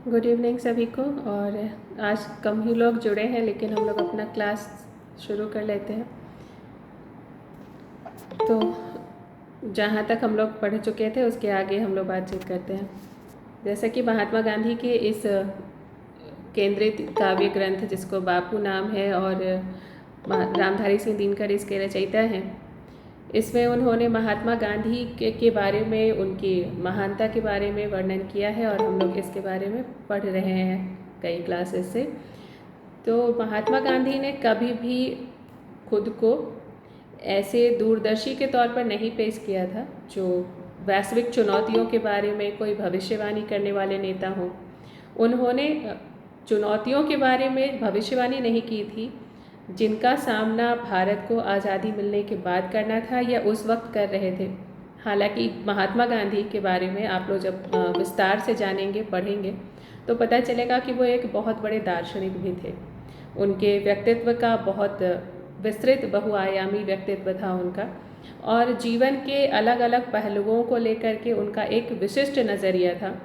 Good evening सभी को। और आज कम ही लोग जुड़े हैं, लेकिन हम लोग अपना क्लास शुरू कर लेते हैं। तो जहाँ तक हम लोग पढ़ चुके थे उसके आगे हम लोग बातचीत करते हैं। जैसे कि महात्मा गांधी के इस केंद्रित काव्य ग्रंथ, जिसको बापू नाम है और रामधारी सिंह दिनकर इसके रचयिता हैं, इसमें उन्होंने महात्मा गांधी के बारे में, उनकी महानता के बारे में वर्णन किया है और हम लोग इसके बारे में पढ़ रहे हैं कई क्लासेस से। तो महात्मा गांधी ने कभी भी खुद को ऐसे दूरदर्शी के तौर पर नहीं पेश किया था जो वैश्विक चुनौतियों के बारे में कोई भविष्यवाणी करने वाले नेता हों। उन्होंने चुनौतियों के बारे में भविष्यवाणी नहीं की थी जिनका सामना भारत को आज़ादी मिलने के बाद करना था या उस वक्त कर रहे थे। हालांकि महात्मा गांधी के बारे में आप लोग जब विस्तार से जानेंगे, पढ़ेंगे, तो पता चलेगा कि वो एक बहुत बड़े दार्शनिक भी थे। उनके व्यक्तित्व का बहुत विस्तृत बहुआयामी व्यक्तित्व था उनका, और जीवन के अलग अलग पहलुओं को लेकर के उनका एक विशिष्ट नज़रिया था,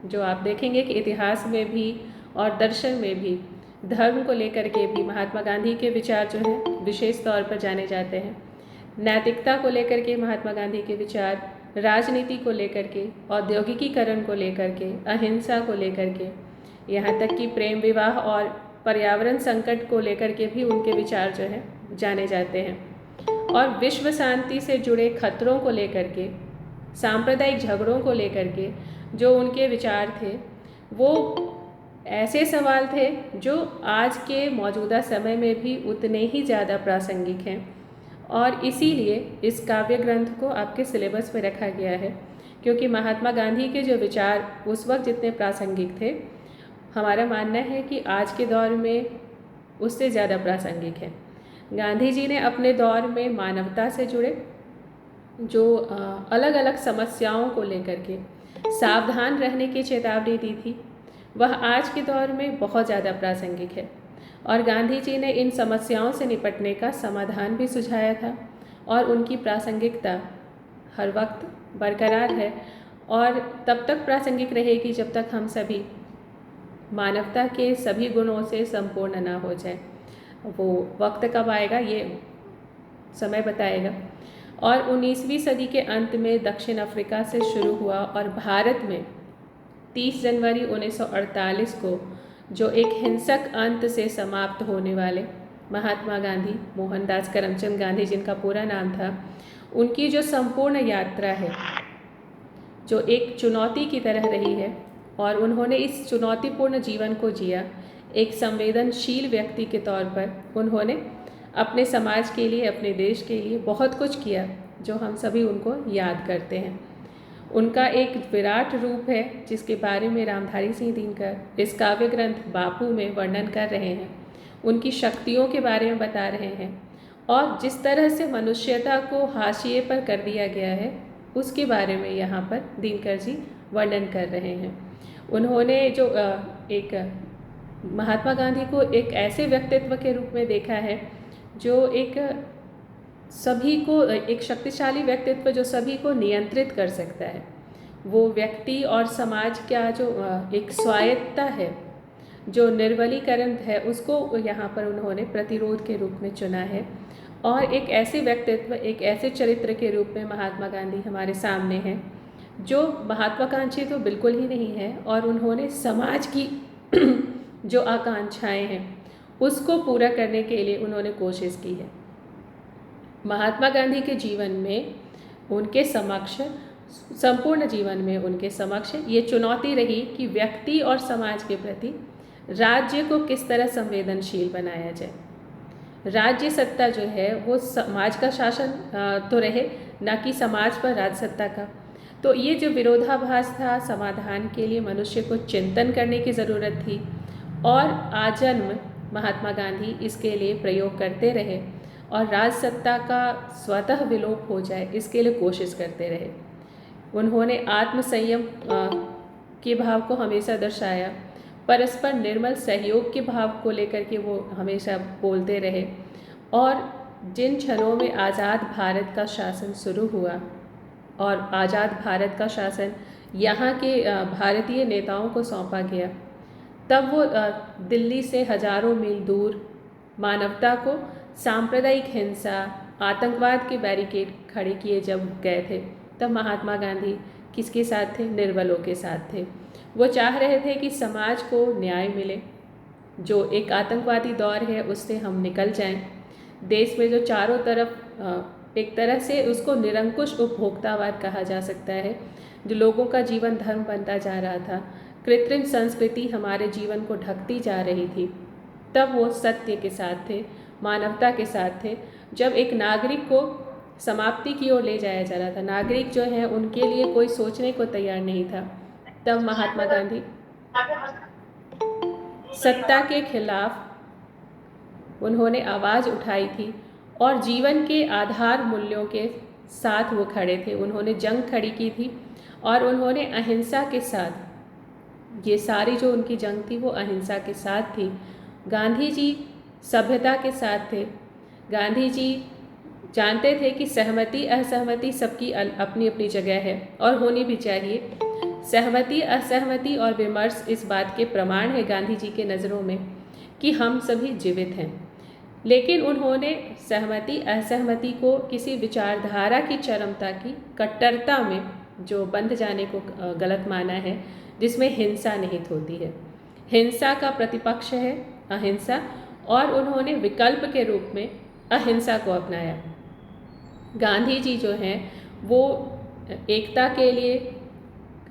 जो आप देखेंगे कि इतिहास में भी और दर्शन में भी, धर्म को लेकर के भी महात्मा गांधी के विचार जो हैं विशेष तौर पर जाने जाते हैं। नैतिकता को लेकर के महात्मा गांधी के विचार, राजनीति को लेकर के, औद्योगिकीकरण को लेकर के, अहिंसा को लेकर के, यहाँ तक कि प्रेम विवाह और पर्यावरण संकट को लेकर के भी उनके विचार जो हैं जाने जाते हैं। और विश्व शांति से जुड़े खतरों को लेकर के, सांप्रदायिक झगड़ों को लेकर के जो उनके विचार थे, वो ऐसे सवाल थे जो आज के मौजूदा समय में भी उतने ही ज़्यादा प्रासंगिक हैं। और इसीलिए इस काव्य ग्रंथ को आपके सिलेबस में रखा गया है, क्योंकि महात्मा गांधी के जो विचार उस वक्त जितने प्रासंगिक थे, हमारा मानना है कि आज के दौर में उससे ज़्यादा प्रासंगिक है। गांधी जी ने अपने दौर में मानवता से जुड़े जो अलग अलग समस्याओं को लेकर के सावधान रहने की चेतावनी दी थी, वह आज के दौर में बहुत ज़्यादा प्रासंगिक है। और गांधी जी ने इन समस्याओं से निपटने का समाधान भी सुझाया था, और उनकी प्रासंगिकता हर वक्त बरकरार है और तब तक प्रासंगिक रहेगी जब तक हम सभी मानवता के सभी गुणों से संपूर्ण ना हो जाए। वो वक्त कब आएगा ये समय बताएगा। और 19वीं सदी के अंत में दक्षिण अफ्रीका से शुरू हुआ और भारत में 30 जनवरी 1948 को जो एक हिंसक अंत से समाप्त होने वाले महात्मा गांधी, मोहनदास करमचंद गांधी जिनका पूरा नाम था, उनकी जो संपूर्ण यात्रा है, जो एक चुनौती की तरह रही है, और उन्होंने इस चुनौतीपूर्ण जीवन को जिया। एक संवेदनशील व्यक्ति के तौर पर उन्होंने अपने समाज के लिए, अपने देश के लिए बहुत कुछ किया, जो हम सभी उनको याद करते हैं। उनका एक विराट रूप है जिसके बारे में रामधारी सिंह दिनकर इस काव्य ग्रंथ बापू में वर्णन कर रहे हैं, उनकी शक्तियों के बारे में बता रहे हैं, और जिस तरह से मनुष्यता को हाशिए पर कर दिया गया है उसके बारे में यहाँ पर दिनकर जी वर्णन कर रहे हैं। उन्होंने जो एक महात्मा गांधी को एक ऐसे व्यक्तित्व के रूप में देखा है जो एक सभी को, एक शक्तिशाली व्यक्तित्व जो सभी को नियंत्रित कर सकता है। वो व्यक्ति और समाज का जो एक स्वायत्तता है, जो निर्बलीकरण है, उसको यहाँ पर उन्होंने प्रतिरोध के रूप में चुना है। और एक ऐसे व्यक्तित्व, एक ऐसे चरित्र के रूप में महात्मा गांधी हमारे सामने हैं जो महत्वाकांक्षी तो बिल्कुल ही नहीं है, और उन्होंने समाज की जो आकांक्षाएं हैं उसको पूरा करने के लिए उन्होंने कोशिश की है। महात्मा गांधी के जीवन में, उनके समक्ष, संपूर्ण जीवन में उनके समक्ष ये चुनौती रही कि व्यक्ति और समाज के प्रति राज्य को किस तरह संवेदनशील बनाया जाए। राज्य सत्ता जो है वो समाज का शासन तो रहे, ना कि समाज पर राज सत्ता का। तो ये जो विरोधाभास था, समाधान के लिए मनुष्य को चिंतन करने की ज़रूरत थी, और आजन्म महात्मा गांधी इसके लिए प्रयोग करते रहे और राज सत्ता का स्वतः विलोप हो जाए इसके लिए कोशिश करते रहे। उन्होंने आत्मसंयम के भाव को हमेशा दर्शाया, परस्पर निर्मल सहयोग के भाव को लेकर के वो हमेशा बोलते रहे। और जिन क्षणों में आज़ाद भारत का शासन शुरू हुआ, और आज़ाद भारत का शासन यहाँ के भारतीय नेताओं को सौंपा गया। तब वो दिल्ली से हजारों मील दूर मानवता को सांप्रदायिक हिंसा, आतंकवाद के बैरिकेड खड़े किए जब गए थे, तब महात्मा गांधी किसके साथ थे? निर्बलों के साथ थे। वो चाह रहे थे कि समाज को न्याय मिले, जो एक आतंकवादी दौर है उससे हम निकल जाएं। देश में जो चारों तरफ एक तरह से उसको निरंकुश उपभोक्तावाद कहा जा सकता है, जो लोगों का जीवन धर्म बनता जा रहा था, कृत्रिम संस्कृति हमारे जीवन को ढकती जा रही थी, तब वो सत्य के साथ थे, मानवता के साथ थे। जब एक नागरिक को समाप्ति की ओर ले जाया जा रहा था, नागरिक जो है उनके लिए कोई सोचने को तैयार नहीं था, तब महात्मा गांधी सत्ता के खिलाफ उन्होंने आवाज़ उठाई थी और जीवन के आधार मूल्यों के साथ वो खड़े थे। उन्होंने जंग खड़ी की थी और उन्होंने अहिंसा के साथ, ये सारी जो उनकी जंग थी वो अहिंसा के साथ थी। गांधी जी सभ्यता के साथ थे। गांधी जी जानते थे कि सहमति असहमति सबकी अपनी अपनी जगह है और होनी भी चाहिए। सहमति असहमति और विमर्श इस बात के प्रमाण है गांधी जी के नज़रों में कि हम सभी जीवित हैं। लेकिन उन्होंने सहमति असहमति को किसी विचारधारा की चरमता की कट्टरता में जो बंध जाने को गलत माना है, जिसमें हिंसा निहित होती है। हिंसा का प्रतिपक्ष है अहिंसा, और उन्होंने विकल्प के रूप में अहिंसा को अपनाया। गांधी जी जो हैं वो एकता के लिए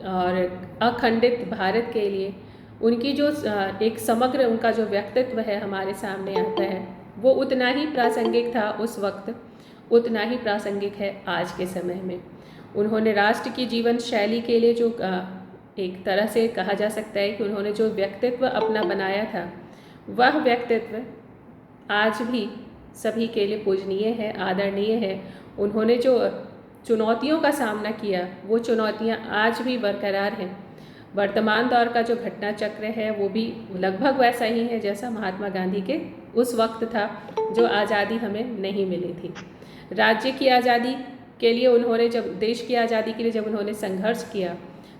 और अखंडित भारत के लिए, उनकी जो एक समग्र उनका जो व्यक्तित्व है हमारे सामने आता है, वो उतना ही प्रासंगिक था उस वक्त, उतना ही प्रासंगिक है आज के समय में। उन्होंने राष्ट्र की जीवन शैली के लिए जो एक तरह से कहा जा सकता है कि उन्होंने जो व्यक्तित्व अपना बनाया था, वह व्यक्तित्व आज भी सभी के लिए पूजनीय है, आदरणीय है। उन्होंने जो चुनौतियों का सामना किया, वो चुनौतियां आज भी बरकरार हैं। वर्तमान दौर का जो घटना चक्र है वो भी लगभग वैसा ही है जैसा महात्मा गांधी के उस वक्त था, जो आज़ादी हमें नहीं मिली थी। राज्य की आज़ादी के लिए उन्होंने, जब देश की आज़ादी के लिए जब उन्होंने संघर्ष किया,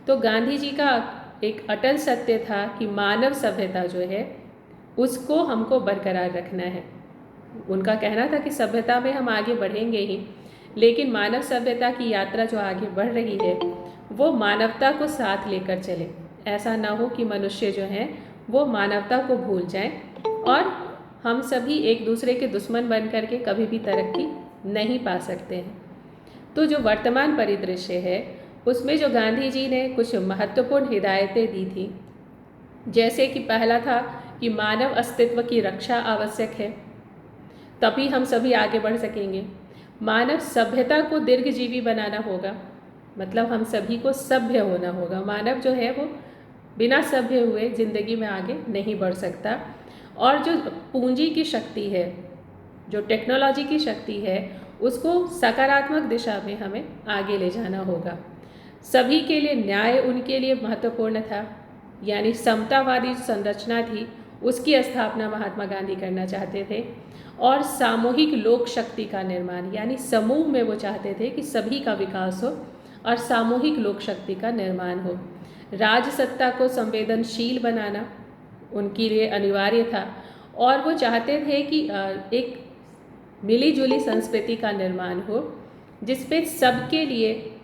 तो गांधी जी का एक अटल सत्य था कि मानव सभ्यता जो है उसको हमको बरकरार रखना है। उनका कहना था कि सभ्यता में हम आगे बढ़ेंगे ही, लेकिन मानव सभ्यता की यात्रा जो आगे बढ़ रही है वो मानवता को साथ लेकर चले। ऐसा ना हो कि मनुष्य जो हैं वो मानवता को भूल जाएं और हम सभी एक दूसरे के दुश्मन बन करके कभी भी तरक्की नहीं पा सकते हैं। तो जो वर्तमान परिदृश्य है उसमें जो गांधी जी ने कुछ महत्वपूर्ण हिदायतें दी थी, जैसे कि पहला था कि मानव अस्तित्व की रक्षा आवश्यक है, तभी हम सभी आगे बढ़ सकेंगे। मानव सभ्यता को दीर्घजीवी बनाना होगा, मतलब हम सभी को सभ्य होना होगा। मानव जो है वो बिना सभ्य हुए ज़िंदगी में आगे नहीं बढ़ सकता। और जो पूंजी की शक्ति है, जो टेक्नोलॉजी की शक्ति है, उसको सकारात्मक दिशा में हमें आगे ले जाना होगा। सभी के लिए न्याय उनके लिए महत्वपूर्ण था, यानी समतावादी संरचना थी उसकी स्थापना महात्मा गांधी करना चाहते थे। और सामूहिक लोक शक्ति का निर्माण, यानी समूह में वो चाहते थे कि सभी का विकास हो और सामूहिक लोक शक्ति का निर्माण हो। राजसत्ता को संवेदनशील बनाना उनके लिए अनिवार्य था और वो चाहते थे कि एक मिली जुली संस्कृति का निर्माण हो जिसपे सबके लिए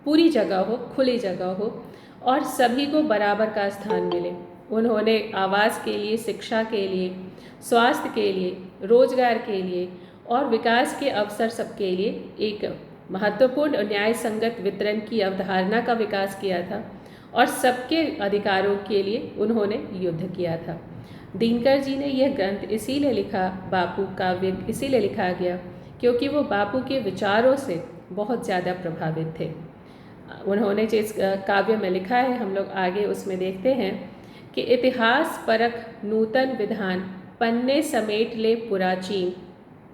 पूरी जगह हो, खुली जगह हो और सभी को बराबर का स्थान मिले। उन्होंने आवास के लिए, शिक्षा के लिए, स्वास्थ्य के लिए, रोजगार के लिए और विकास के अवसर सबके लिए एक महत्वपूर्ण न्याय संगत वितरण की अवधारणा का विकास किया था और सबके अधिकारों के लिए उन्होंने युद्ध किया था। दिनकर जी ने यह ग्रंथ इसीलिए लिखा, बापू काव्य इसीलिए लिखा गया क्योंकि वो बापू के विचारों से बहुत ज़्यादा प्रभावित थे। उन्होंने जिस काव्य में लिखा है, हम लोग आगे उसमें देखते हैं कि इतिहास परख नूतन विधान पन्ने समेट ले पुराचीन,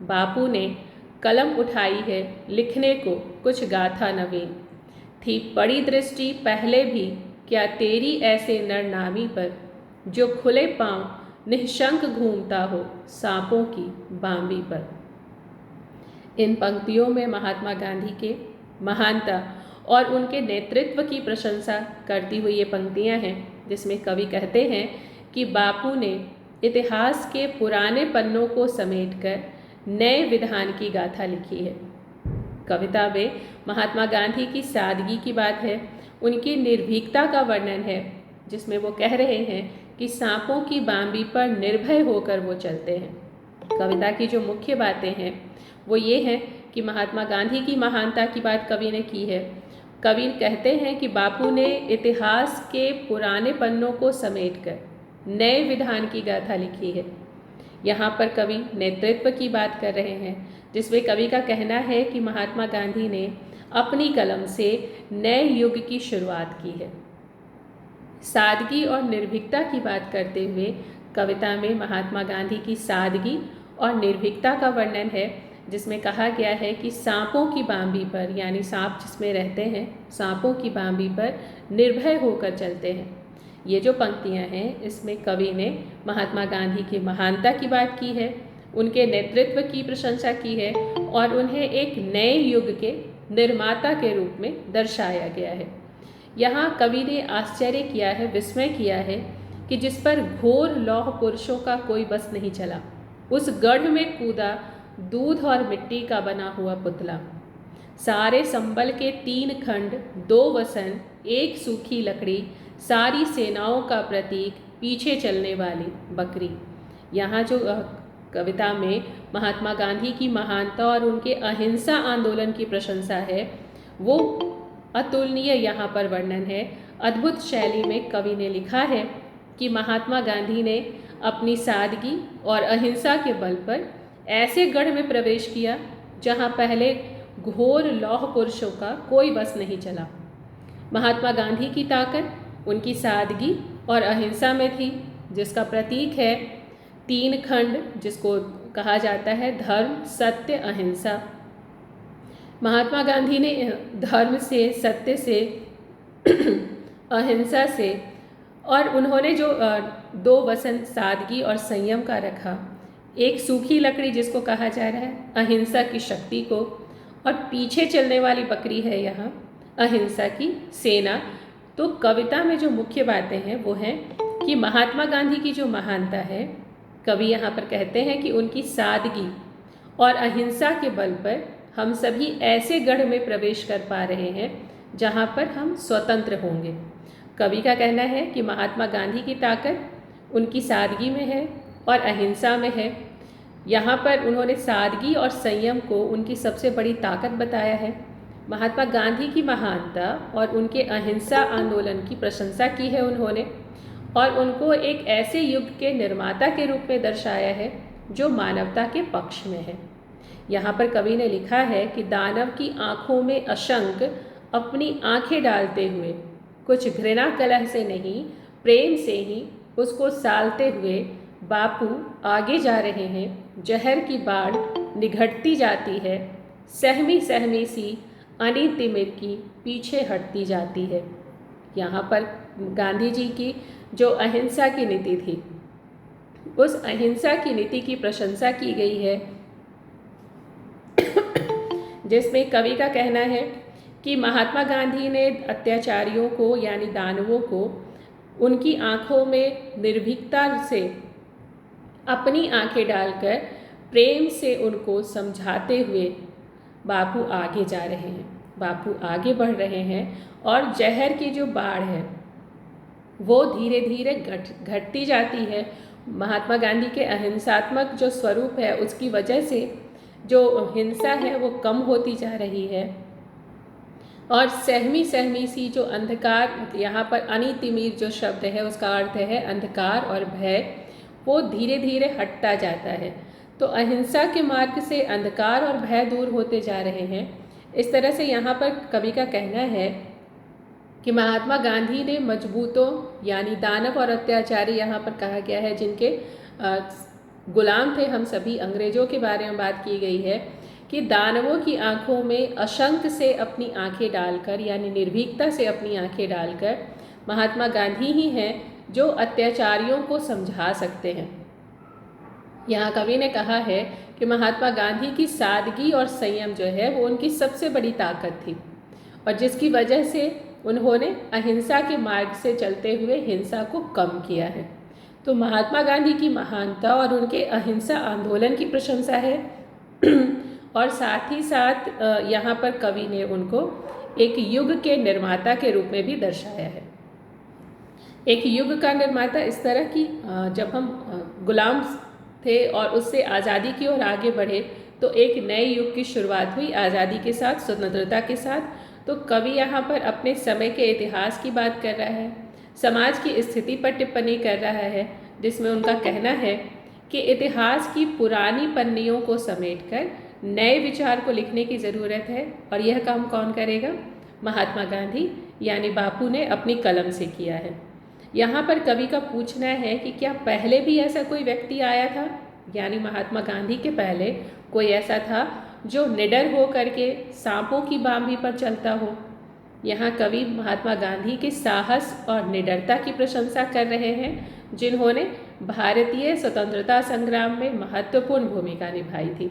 बापू ने कलम उठाई है लिखने को कुछ गाथा नवीन। थी पड़ी दृष्टि पहले भी क्या तेरी ऐसे नरनामी पर, जो खुले पांव निःशंक घूमता हो सांपों की बांबी पर। इन पंक्तियों में महात्मा गांधी के महानता और उनके नेतृत्व की प्रशंसा करती हुई ये पंक्तियाँ हैं, जिसमें कवि कहते हैं कि बापू ने इतिहास के पुराने पन्नों को समेटकर नए विधान की गाथा लिखी है। कविता में महात्मा गांधी की सादगी की बात है, उनकी निर्भीकता का वर्णन है, जिसमें वो कह रहे हैं कि सांपों की बांबी पर निर्भय होकर वो चलते हैं। कविता की जो मुख्य बातें हैं वो ये हैं कि महात्मा गांधी की महानता की बात कवि ने की है। कवि कहते हैं कि बापू ने इतिहास के पुराने पन्नों को समेटकर नए विधान की गाथा लिखी है। यहाँ पर कवि नेतृत्व की बात कर रहे हैं, जिसमें कवि का कहना है कि महात्मा गांधी ने अपनी कलम से नए युग की शुरुआत की है। सादगी और निर्भीकता की बात करते हुए कविता में महात्मा गांधी की सादगी और निर्भीकता का वर्णन है, जिसमें कहा गया है कि सांपों की बांबी पर, यानी सांप जिसमें रहते हैं, सांपों की बांबी पर निर्भय होकर चलते हैं। ये जो पंक्तियां हैं, इसमें कवि ने महात्मा गांधी की महानता की बात की है, उनके नेतृत्व की प्रशंसा की है और उन्हें एक नए युग के निर्माता के रूप में दर्शाया गया है। यहाँ कवि ने आश्चर्य किया है, विस्मय किया है कि जिस पर घोर लौह पुरुषों का कोई बस नहीं चला, उस गढ़ में कूदा दूध और मिट्टी का बना हुआ पुतला। सारे संबल के 3 खंड, 2 वसन, 1 सूखी लकड़ी, सारी सेनाओं का प्रतीक, पीछे चलने वाली बकरी। यहाँ जो कविता में महात्मा गांधी की महानता और उनके अहिंसा आंदोलन की प्रशंसा है, वो अतुलनीय यहाँ पर वर्णन है। अद्भुत शैली में कवि ने लिखा है कि महात्मा गांधी ने अपनी सादगी और अहिंसा के बल पर ऐसे गढ़ में प्रवेश किया जहाँ पहले घोर लौह पुरुषों का कोई बस नहीं चला। महात्मा गांधी की ताकत उनकी सादगी और अहिंसा में थी, जिसका प्रतीक है 3 खंड, जिसको कहा जाता है धर्म, सत्य, अहिंसा। महात्मा गांधी ने धर्म से, सत्य से, अहिंसा से, और उन्होंने जो 2 वसन सादगी और संयम का रखा, एक सूखी लकड़ी जिसको कहा जा रहा है अहिंसा की शक्ति को, और पीछे चलने वाली बकरी है यहाँ अहिंसा की सेना। तो कविता में जो मुख्य बातें हैं वो हैं कि महात्मा गांधी की जो महानता है, कवि यहाँ पर कहते हैं कि उनकी सादगी और अहिंसा के बल पर हम सभी ऐसे गढ़ में प्रवेश कर पा रहे हैं जहाँ पर हम स्वतंत्र होंगे। कवि का कहना है कि महात्मा गांधी की ताकत उनकी सादगी में है और अहिंसा में है। यहाँ पर उन्होंने सादगी और संयम को उनकी सबसे बड़ी ताकत बताया है। महात्मा गांधी की महानता और उनके अहिंसा आंदोलन की प्रशंसा की है उन्होंने, और उनको एक ऐसे युग के निर्माता के रूप में दर्शाया है जो मानवता के पक्ष में है। यहाँ पर कवि ने लिखा है कि दानव की आँखों में अशंक अपनी आँखें डालते हुए, कुछ घृणा कलह से नहीं, प्रेम से ही उसको सालते हुए बापू आगे जा रहे हैं। जहर की बाढ़ निघटती जाती है, सहमी सहमी सी अनी तिमिर की पीछे हटती जाती है। यहाँ पर गांधी जी की जो अहिंसा की नीति थी, उस अहिंसा की नीति की प्रशंसा की गई है, जिसमें कवि का कहना है कि महात्मा गांधी ने अत्याचारियों को, यानी दानवों को, उनकी आँखों में निर्भीकता से अपनी आँखें डालकर प्रेम से उनको समझाते हुए बापू आगे जा रहे हैं, बापू आगे बढ़ रहे हैं, और जहर की जो बाढ़ है वो धीरे धीरे घटती जाती है। महात्मा गांधी के अहिंसात्मक जो स्वरूप है, उसकी वजह से जो हिंसा है वो कम होती जा रही है, और सहमी सहमी सी जो अंधकार, यहाँ पर अनितिमिर जो शब्द है उसका अर्थ है अंधकार और भय, वो धीरे धीरे हटता जाता है। तो अहिंसा के मार्ग से अंधकार और भय दूर होते जा रहे हैं। इस तरह से यहाँ पर कवि का कहना है कि महात्मा गांधी ने मजबूतों, यानी दानव और अत्याचारी यहाँ पर कहा गया है, जिनके गुलाम थे हम सभी, अंग्रेजों के बारे में बात की गई है कि दानवों की आँखों में अशंक से अपनी आँखें डालकर, यानी निर्भीकता से अपनी आँखें डालकर महात्मा गांधी ही हैं जो अत्याचारियों को समझा सकते हैं। यहाँ कवि ने कहा है कि महात्मा गांधी की सादगी और संयम जो है वो उनकी सबसे बड़ी ताकत थी, और जिसकी वजह से उन्होंने अहिंसा के मार्ग से चलते हुए हिंसा को कम किया है। तो महात्मा गांधी की महानता और उनके अहिंसा आंदोलन की प्रशंसा है और साथ ही साथ यहाँ पर कवि ने उनको एक युग के निर्माता के रूप में भी दर्शाया है। एक युग का निर्माता इस तरह की, जब हम गुलाम थे और उससे आज़ादी की ओर आगे बढ़े तो एक नए युग की शुरुआत हुई आज़ादी के साथ, स्वतंत्रता के साथ। तो कवि यहाँ पर अपने समय के इतिहास की बात कर रहा है, समाज की स्थिति पर टिप्पणी कर रहा है, जिसमें उनका कहना है कि इतिहास की पुरानी पन्नियों को समेटकर नए विचार को लिखने की ज़रूरत है। और यह काम कौन करेगा? महात्मा गांधी यानी बापू ने अपनी कलम से किया है। यहाँ पर कवि का पूछना है कि क्या पहले भी ऐसा कोई व्यक्ति आया था, यानी महात्मा गांधी के पहले कोई ऐसा था जो निडर हो करके सांपों की बांभी पर चलता हो। यहाँ कवि महात्मा गांधी के साहस और निडरता की प्रशंसा कर रहे हैं, जिन्होंने भारतीय स्वतंत्रता संग्राम में महत्वपूर्ण भूमिका निभाई थी।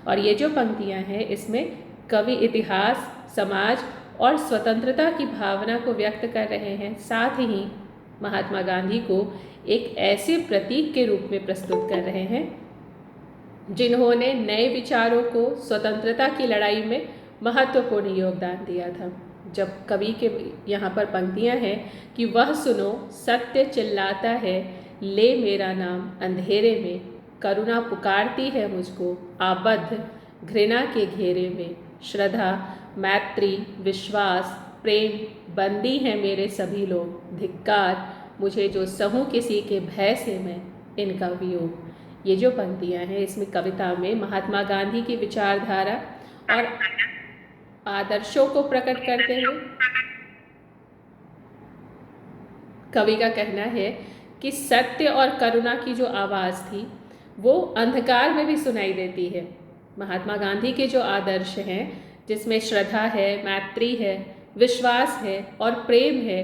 और ये जो पंक्तियाँ हैं इसमें कवि इतिहास, समाज और स्वतंत्रता की भावना को व्यक्त कर रहे हैं, साथ ही महात्मा गांधी को एक ऐसे प्रतीक के रूप में प्रस्तुत कर रहे हैं जिन्होंने नए विचारों को स्वतंत्रता की लड़ाई में महत्वपूर्ण योगदान दिया था। जब कवि के यहाँ पर पंक्तियाँ हैं कि वह सुनो सत्य चिल्लाता है, ले मेरा नाम अंधेरे में, करुणा पुकारती है मुझको आबद्ध घृणा के घेरे में, श्रद्धा मैत्री विश्वास प्रेम बंदी है मेरे सभी लोग, धिक्कार मुझे जो सहूँ किसी के भय से मैं इनका वियोग। ये जो पंक्तियाँ हैं इसमें कविता में महात्मा गांधी की विचारधारा और आदर्शों को प्रकट करते हुए कवि का कहना है कि सत्य और करुणा की जो आवाज़ थी वो अंधकार में भी सुनाई देती है। महात्मा गांधी के जो आदर्श हैं, जिसमें श्रद्धा है, मैत्री है, विश्वास है और प्रेम है,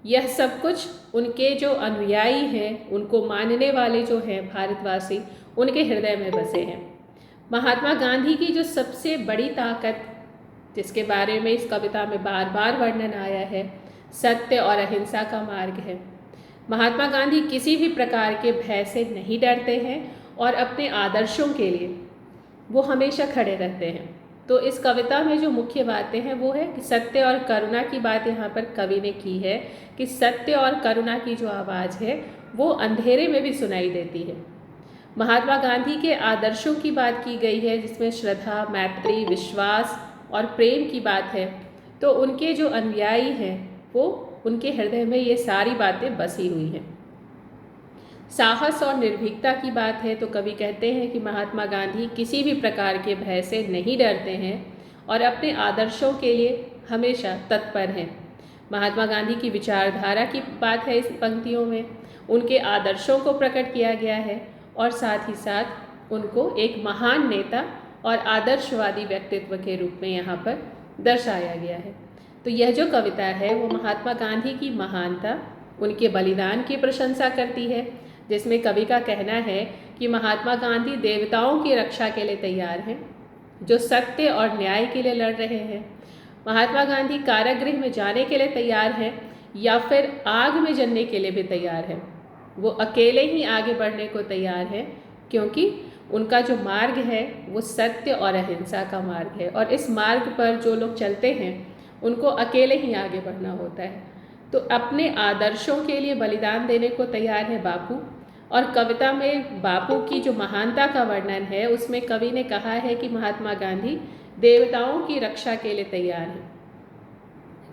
यह सब कुछ उनके जो अनुयायी हैं, उनको मानने वाले जो हैं भारतवासी, उनके हृदय में बसे हैं। महात्मा गांधी की जो सबसे बड़ी ताकत, जिसके बारे में इस कविता में बार बार वर्णन आया है, सत्य और अहिंसा का मार्ग है। महात्मा गांधी किसी भी प्रकार के भय से नहीं डरते हैं और अपने आदर्शों के लिए वो हमेशा खड़े रहते हैं। तो इस कविता में जो मुख्य बातें हैं वो है कि सत्य और करुणा की बात यहाँ पर कवि ने की है कि सत्य और करुणा की जो आवाज़ है वो अंधेरे में भी सुनाई देती है। महात्मा गांधी के आदर्शों की बात की गई है, जिसमें श्रद्धा, मैत्री, विश्वास और प्रेम की बात है। तो उनके जो अनुयायी हैं वो उनके हृदय में ये सारी बातें बसी हुई हैं। साहस और निर्भीकता की बात है तो कवि कहते हैं कि महात्मा गांधी किसी भी प्रकार के भय से नहीं डरते हैं और अपने आदर्शों के लिए हमेशा तत्पर हैं। महात्मा गांधी की विचारधारा की बात है इस पंक्तियों में, उनके आदर्शों को प्रकट किया गया है और साथ ही साथ उनको एक महान नेता और आदर्शवादी व्यक्तित्व के रूप में यहाँ पर दर्शाया गया है। तो यह जो कविता है वो महात्मा गांधी की महानता, उनके बलिदान की प्रशंसा करती है, जिसमें कवि का कहना है कि महात्मा गांधी देवताओं की रक्षा के लिए तैयार हैं, जो सत्य और न्याय के लिए लड़ रहे हैं। महात्मा गांधी कारागृह में जाने के लिए तैयार हैं या फिर आग में जलने के लिए भी तैयार हैं। वो अकेले ही आगे बढ़ने को तैयार हैं, क्योंकि उनका जो मार्ग है वो सत्य और अहिंसा का मार्ग है और इस मार्ग पर जो लोग चलते हैं उनको अकेले ही आगे बढ़ना होता है। तो अपने आदर्शों के लिए बलिदान देने को तैयार है बापू। और कविता में बापू की जो महानता का वर्णन है उसमें कवि ने कहा है कि महात्मा गांधी देवताओं की रक्षा के लिए तैयार हैं।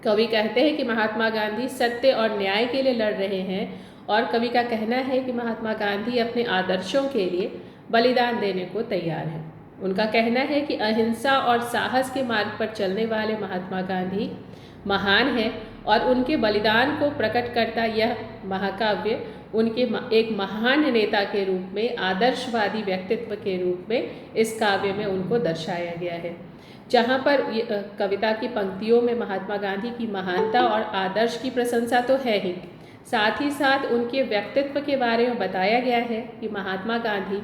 कवि कहते हैं कि महात्मा गांधी सत्य और न्याय के लिए लड़ रहे हैं और कवि का कहना है कि महात्मा गांधी अपने आदर्शों के लिए बलिदान देने को तैयार हैं। उनका कहना है कि अहिंसा और साहस के मार्ग पर चलने वाले महात्मा गांधी महान हैं और उनके बलिदान को प्रकट करता यह महाकाव्य उनके एक महान नेता के रूप में, आदर्शवादी व्यक्तित्व के रूप में इस काव्य में उनको दर्शाया गया है। जहाँ पर कविता की पंक्तियों में महात्मा गांधी की महानता और आदर्श की प्रशंसा तो है ही, साथ ही साथ उनके व्यक्तित्व के बारे में बताया गया है कि महात्मा गांधी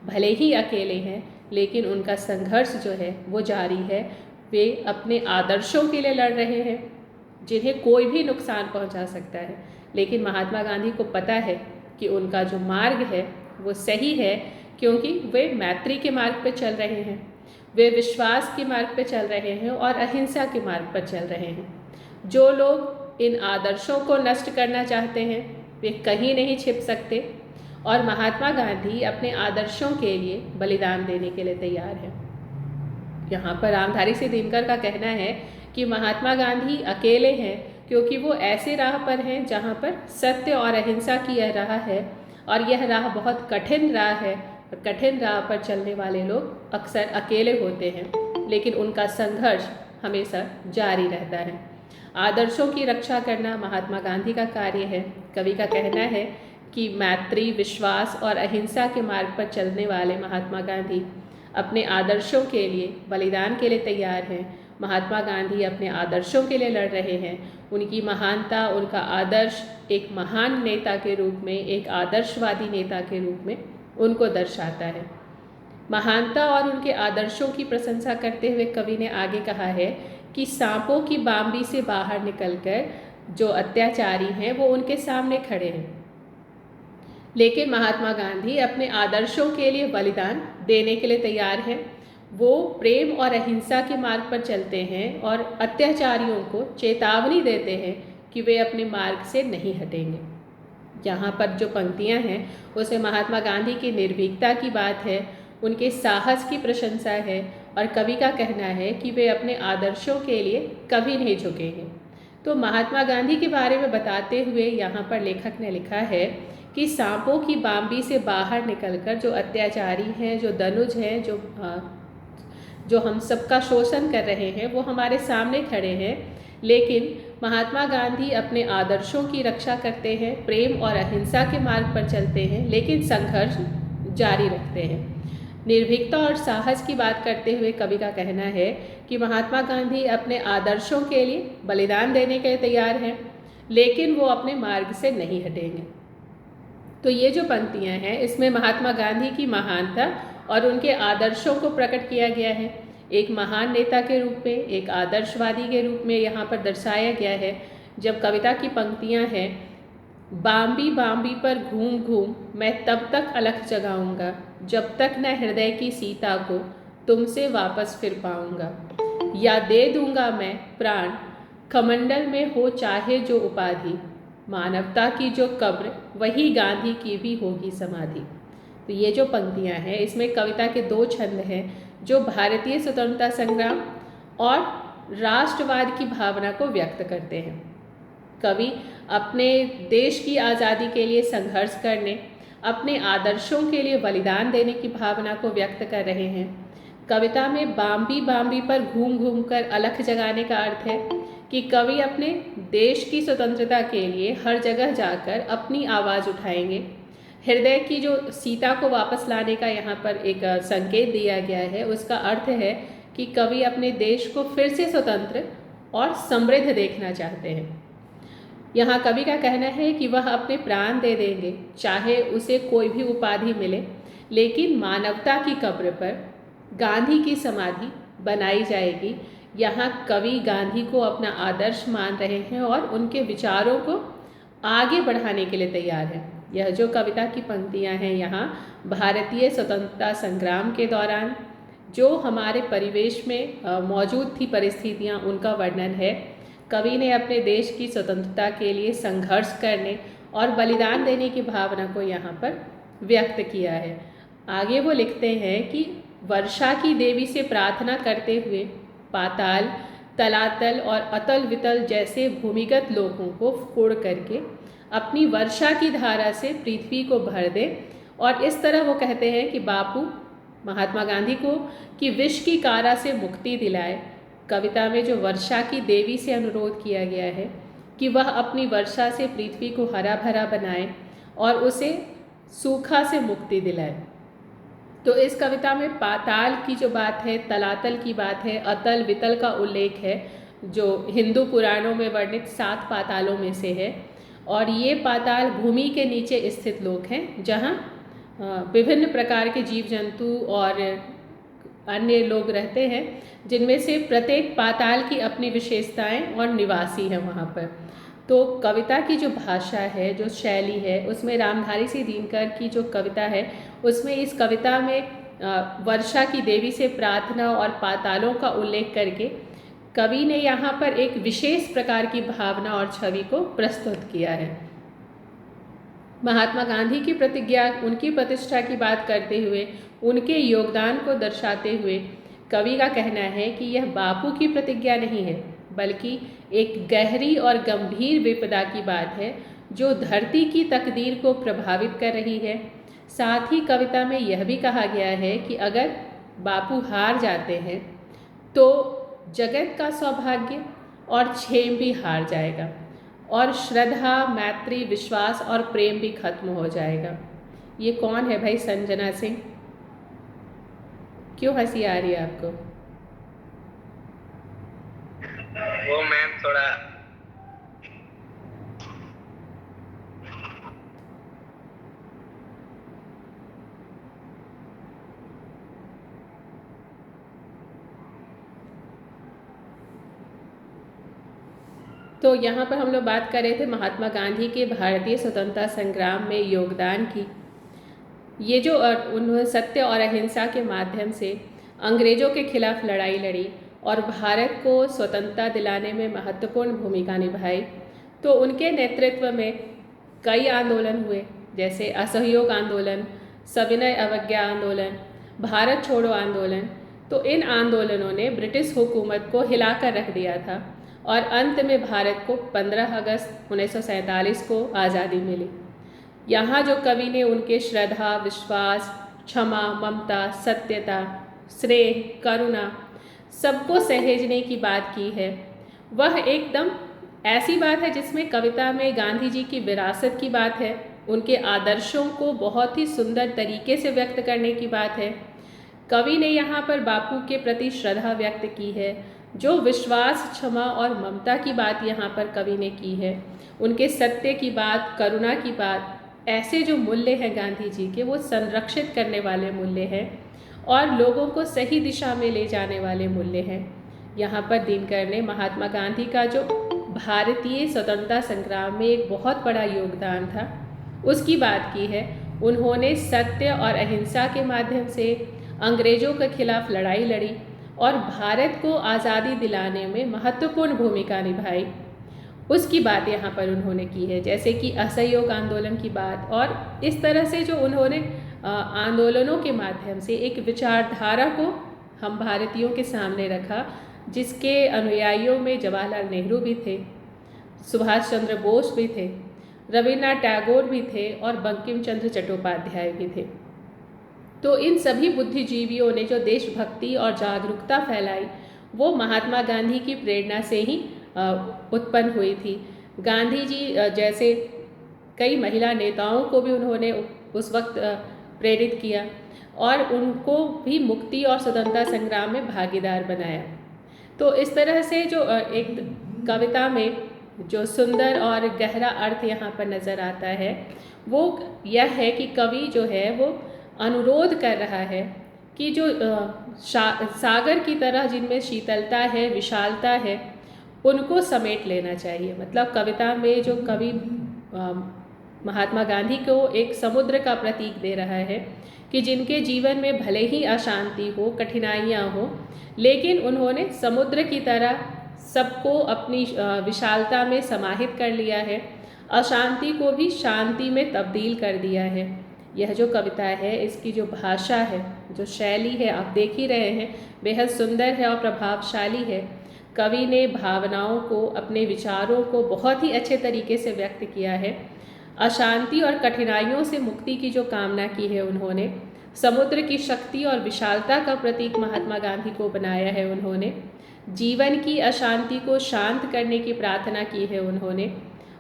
भले ही अकेले हैं लेकिन उनका संघर्ष जो है वो जारी है। वे अपने आदर्शों के लिए लड़ रहे हैं जिन्हें कोई भी नुकसान पहुंचा सकता है, लेकिन महात्मा गांधी को पता है कि उनका जो मार्ग है वो सही है, क्योंकि वे मैत्री के मार्ग पर चल रहे हैं, वे विश्वास के मार्ग पर चल रहे हैं और अहिंसा के मार्ग पर चल रहे हैं। जो लोग इन आदर्शों को नष्ट करना चाहते हैं वे कहीं नहीं छिप सकते, और महात्मा गांधी अपने आदर्शों के लिए बलिदान देने के लिए तैयार हैं। यहाँ पर रामधारी सिंह दिनकर का कहना है कि महात्मा गांधी अकेले हैं, क्योंकि वो ऐसे राह पर हैं जहाँ पर सत्य और अहिंसा की यह राह है, और यह राह बहुत कठिन राह है, और कठिन राह पर चलने वाले लोग अक्सर अकेले होते हैं, लेकिन उनका संघर्ष हमेशा जारी रहता है। आदर्शों की रक्षा करना महात्मा गांधी का कार्य है। कवि का कहना है कि मैत्री, विश्वास और अहिंसा के मार्ग पर चलने वाले महात्मा गांधी अपने आदर्शों के लिए बलिदान के लिए तैयार हैं। महात्मा गांधी अपने आदर्शों के लिए लड़ रहे हैं। उनकी महानता, उनका आदर्श एक महान नेता के रूप में, एक आदर्शवादी नेता के रूप में उनको दर्शाता है। महानता और उनके आदर्शों की प्रशंसा करते हुए कवि ने आगे कहा है कि सांपों की बांबी से बाहर निकलकर जो अत्याचारी हैं वो उनके सामने खड़े हैं, लेकिन महात्मा गांधी अपने आदर्शों के लिए बलिदान देने के लिए तैयार हैं। वो प्रेम और अहिंसा के मार्ग पर चलते हैं और अत्याचारियों को चेतावनी देते हैं कि वे अपने मार्ग से नहीं हटेंगे। यहाँ पर जो पंक्तियाँ हैं उसमें महात्मा गांधी की निर्भीकता की बात है, उनके साहस की प्रशंसा है, और कवि का कहना है कि वे अपने आदर्शों के लिए कभी नहीं झुकेंगे। तो महात्मा गांधी के बारे में बताते हुए यहाँ पर लेखक ने लिखा है कि सांपों की बांबी से बाहर निकलकर जो अत्याचारी हैं, जो दनुज हैं, जो हम सबका शोषण कर रहे हैं, वो हमारे सामने खड़े हैं, लेकिन महात्मा गांधी अपने आदर्शों की रक्षा करते हैं, प्रेम और अहिंसा के मार्ग पर चलते हैं, लेकिन संघर्ष जारी रखते हैं। निर्भीकता और साहस की बात करते हुए कवि का कहना है कि महात्मा गांधी अपने आदर्शों के लिए बलिदान देने के लिए तैयार हैं, लेकिन वो अपने मार्ग से नहीं हटेंगे। तो ये जो पंक्तियाँ हैं इसमें महात्मा गांधी की महानता और उनके आदर्शों को प्रकट किया गया है। एक महान नेता के रूप में, एक आदर्शवादी के रूप में यहाँ पर दर्शाया गया है। जब कविता की पंक्तियाँ हैं, बांबी बांबी पर घूम घूम मैं तब तक अलख जगाऊंगा, जब तक न हृदय की सीता को तुमसे वापस फिर पाऊंगा, या दे दूंगा मैं प्राण कमंडल में हो चाहे जो उपाधि, मानवता की जो कब्र वही गांधी की भी होगी समाधि। तो ये जो पंक्तियाँ हैं इसमें कविता के दो छंद हैं जो भारतीय स्वतंत्रता संग्राम और राष्ट्रवाद की भावना को व्यक्त करते हैं। कवि अपने देश की आज़ादी के लिए संघर्ष करने, अपने आदर्शों के लिए बलिदान देने की भावना को व्यक्त कर रहे हैं। कविता में बांबी बांबी पर घूम घूम कर अलख जगाने का अर्थ है कि कवि अपने देश की स्वतंत्रता के लिए हर जगह जाकर अपनी आवाज़ उठाएंगे। हृदय की जो सीता को वापस लाने का यहाँ पर एक संकेत दिया गया है, उसका अर्थ है कि कवि अपने देश को फिर से स्वतंत्र और समृद्ध देखना चाहते हैं। यहाँ कवि का कहना है कि वह अपने प्राण दे देंगे, चाहे उसे कोई भी उपाधि मिले, लेकिन मानवता की कब्र पर गांधी की समाधि बनाई जाएगी। यहाँ कवि गांधी को अपना आदर्श मान रहे हैं और उनके विचारों को आगे बढ़ाने के लिए तैयार हैं। यह जो कविता की पंक्तियाँ हैं यहाँ भारतीय स्वतंत्रता संग्राम के दौरान जो हमारे परिवेश में मौजूद थी परिस्थितियाँ, उनका वर्णन है। कवि ने अपने देश की स्वतंत्रता के लिए संघर्ष करने और बलिदान देने की भावना को यहाँ पर व्यक्त किया है। आगे वो लिखते हैं कि वर्षा की देवी से प्रार्थना करते हुए पाताल, तलातल और अतल वितल जैसे भूमिगत लोगों को फोड़ करके अपनी वर्षा की धारा से पृथ्वी को भर दे। और इस तरह वो कहते हैं कि बापू महात्मा गांधी को कि विष की कारा से मुक्ति दिलाए। कविता में जो वर्षा की देवी से अनुरोध किया गया है कि वह अपनी वर्षा से पृथ्वी को हरा भरा बनाए और उसे सूखा से मुक्ति दिलाए। तो इस कविता में पाताल की जो बात है, तलातल की बात है, अतल वितल का उल्लेख है जो हिंदू पुराणों में वर्णित 7 पातालों में से है। और ये पाताल भूमि के नीचे स्थित लोक हैं जहाँ विभिन्न प्रकार के जीव जंतु और अन्य लोग रहते हैं, जिनमें से प्रत्येक पाताल की अपनी विशेषताएं और निवासी हैं वहाँ पर। तो कविता की जो भाषा है, जो शैली है, उसमें रामधारी सिंह दिनकर की जो कविता है, उसमें इस कविता में वर्षा की देवी से प्रार्थना और पातालों का उल्लेख करके कवि ने यहाँ पर एक विशेष प्रकार की भावना और छवि को प्रस्तुत किया है। महात्मा गांधी की प्रतिज्ञा, उनकी प्रतिष्ठा की बात करते हुए, उनके योगदान को दर्शाते हुए कवि का कहना है कि यह बापू की प्रतिज्ञा नहीं है, बल्कि एक गहरी और गंभीर विपदा की बात है जो धरती की तकदीर को प्रभावित कर रही है। साथ ही कविता में यह भी कहा गया है कि अगर बापू हार जाते हैं तो जगत का सौभाग्य और क्षेम भी हार जाएगा और श्रद्धा, मैत्री, विश्वास और प्रेम भी खत्म हो जाएगा। ये कौन है भाई संजना सिंह? क्यों हंसी आ रही है आपको? वो मैम थोड़ा तो यहाँ पर हम लोग बात कर रहे थे महात्मा गांधी के भारतीय स्वतंत्रता संग्राम में योगदान की। ये जो उन्होंने सत्य और अहिंसा के माध्यम से अंग्रेज़ों के खिलाफ लड़ाई लड़ी और भारत को स्वतंत्रता दिलाने में महत्वपूर्ण भूमिका निभाई, तो उनके नेतृत्व में कई आंदोलन हुए, जैसे असहयोग आंदोलन, सविनय अवज्ञा आंदोलन, भारत छोड़ो आंदोलन। तो इन आंदोलनों ने ब्रिटिश हुकूमत को हिलाकर रख दिया था और अंत में भारत को 15 अगस्त 1947 को आज़ादी मिली। यहाँ जो कवि ने उनके श्रद्धा, विश्वास, क्षमा, ममता, सत्यता, स्नेह, करुणा, सबको सहेजने की बात की है, वह एकदम ऐसी बात है जिसमें कविता में गांधी जी की विरासत की बात है, उनके आदर्शों को बहुत ही सुंदर तरीके से व्यक्त करने की बात है। कवि ने यहाँ पर बापू के प्रति श्रद्धा व्यक्त की है, जो विश्वास, क्षमा और ममता की बात यहाँ पर कवि ने की है, उनके सत्य की बात, करुणा की बात, ऐसे जो मूल्य हैं गांधी जी के, वो संरक्षित करने वाले मूल्य हैं और लोगों को सही दिशा में ले जाने वाले मूल्य हैं। यहाँ पर दिनकर ने महात्मा गांधी का जो भारतीय स्वतंत्रता संग्राम में एक बहुत बड़ा योगदान था, उसकी बात की है। उन्होंने सत्य और अहिंसा के माध्यम से अंग्रेज़ों के खिलाफ लड़ाई लड़ी और भारत को आज़ादी दिलाने में महत्वपूर्ण भूमिका निभाई, उसकी बात यहाँ पर उन्होंने की है, जैसे कि असहयोग आंदोलन की बात। और इस तरह से जो उन्होंने आंदोलनों के माध्यम से एक विचारधारा को हम भारतीयों के सामने रखा, जिसके अनुयायियों में जवाहरलाल नेहरू भी थे, सुभाष चंद्र बोस भी थे, रविन्द्रनाथ टैगोर भी थे और बंकिम चंद्र चट्टोपाध्याय भी थे। तो इन सभी बुद्धिजीवियों ने जो देशभक्ति और जागरूकता फैलाई, वो महात्मा गांधी की प्रेरणा से ही उत्पन्न हुई थी। गांधी जी जैसे कई महिला नेताओं को भी उन्होंने उस वक्त प्रेरित किया और उनको भी मुक्ति और स्वतंत्रता संग्राम में भागीदार बनाया। तो इस तरह से जो एक कविता में जो सुंदर और गहरा अर्थ यहाँ पर नज़र आता है, वो यह है कि कवि जो है वो अनुरोध कर रहा है कि जो सागर की तरह जिनमें शीतलता है, विशालता है, उनको समेट लेना चाहिए। मतलब कविता में जो कवि महात्मा गांधी को एक समुद्र का प्रतीक दे रहा है कि जिनके जीवन में भले ही अशांति हो, कठिनाइयाँ हो, लेकिन उन्होंने समुद्र की तरह सबको अपनी विशालता में समाहित कर लिया है, अशांति को भी शांति में तब्दील कर दिया है। यह जो कविता है, इसकी जो भाषा है, जो शैली है, आप देख ही रहे हैं, बेहद सुंदर है और प्रभावशाली है। कवि ने भावनाओं को, अपने विचारों को बहुत ही अच्छे तरीके से व्यक्त किया है। अशांति और कठिनाइयों से मुक्ति की जो कामना की है उन्होंने, समुद्र की शक्ति और विशालता का प्रतीक महात्मा गांधी को बनाया है उन्होंने, जीवन की अशांति को शांत करने की प्रार्थना की है उन्होंने।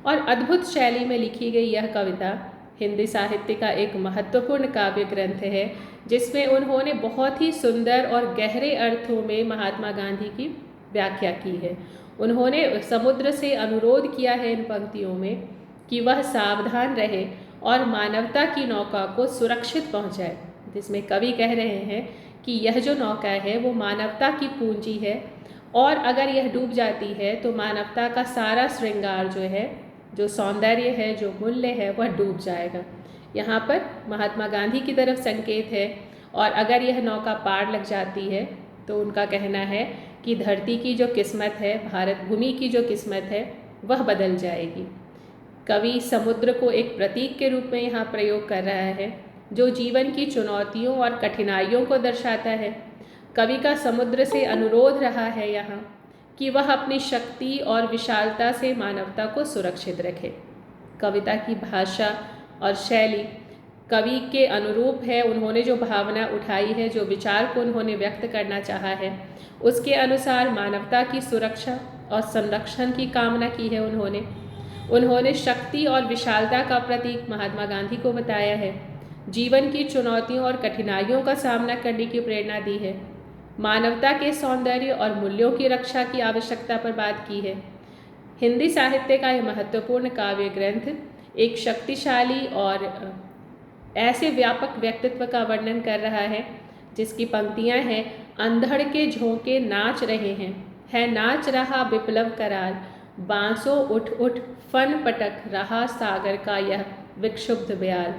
और अद्भुत शैली में लिखी गई यह कविता हिंदी साहित्य का एक महत्वपूर्ण काव्य ग्रंथ है, जिसमें उन्होंने बहुत ही सुंदर और गहरे अर्थों में महात्मा गांधी की व्याख्या की है। उन्होंने समुद्र से अनुरोध किया है इन पंक्तियों में कि वह सावधान रहे और मानवता की नौका को सुरक्षित पहुंचाए, जिसमें कवि कह रहे हैं कि यह जो नौका है वो मानवता की पूंजी है और अगर यह डूब जाती है तो मानवता का सारा श्रृंगार जो है, जो सौंदर्य है, जो मूल्य है, वह डूब जाएगा। यहाँ पर महात्मा गांधी की तरफ संकेत है और अगर यह नौका पार लग जाती है तो उनका कहना है कि धरती की जो किस्मत है, भारत भूमि की जो किस्मत है, वह बदल जाएगी। कवि समुद्र को एक प्रतीक के रूप में यहाँ प्रयोग कर रहा है जो जीवन की चुनौतियों और कठिनाइयों को दर्शाता है। कवि का समुद्र से अनुरोध रहा है यहाँ कि वह अपनी शक्ति और विशालता से मानवता को सुरक्षित रखे। कविता की भाषा और शैली कवि के अनुरूप है। उन्होंने जो भावना उठाई है, जो विचार को उन्होंने व्यक्त करना चाहा है, उसके अनुसार मानवता की सुरक्षा और संरक्षण की कामना की है। उन्होंने शक्ति और विशालता का प्रतीक महात्मा गांधी को बताया है। जीवन की चुनौतियों और कठिनाइयों का सामना करने की प्रेरणा दी है। मानवता के सौंदर्य और मूल्यों की रक्षा की आवश्यकता पर बात की है। हिंदी साहित्य का यह महत्वपूर्ण काव्य ग्रंथ एक शक्तिशाली और ऐसे व्यापक व्यक्तित्व का वर्णन कर रहा है जिसकी पंक्तियां हैं, अंधड़ के झोंके नाच रहे हैं, है नाच रहा विप्लव करार, बांसों उठ उठ फन पटक रहा सागर का यह विक्षुब्ध ब्याल।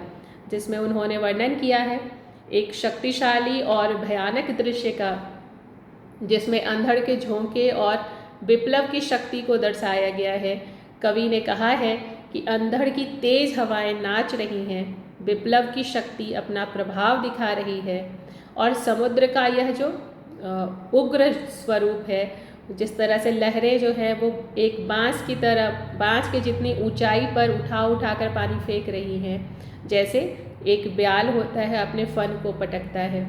जिसमें उन्होंने वर्णन किया है एक शक्तिशाली और भयानक दृश्य का, जिसमें अंधड़ के झोंके और विप्लव की शक्ति को दर्शाया गया है। कवि ने कहा है कि अंधड़ की तेज हवाएं नाच रही हैं, विप्लव की शक्ति अपना प्रभाव दिखा रही है और समुद्र का यह जो उग्र स्वरूप है, जिस तरह से लहरें जो है वो एक बांस की तरह, बांस के जितनी ऊंचाई पर उठा कर पानी फेंक रही हैं, जैसे एक ब्याल होता है अपने फन को पटकता है।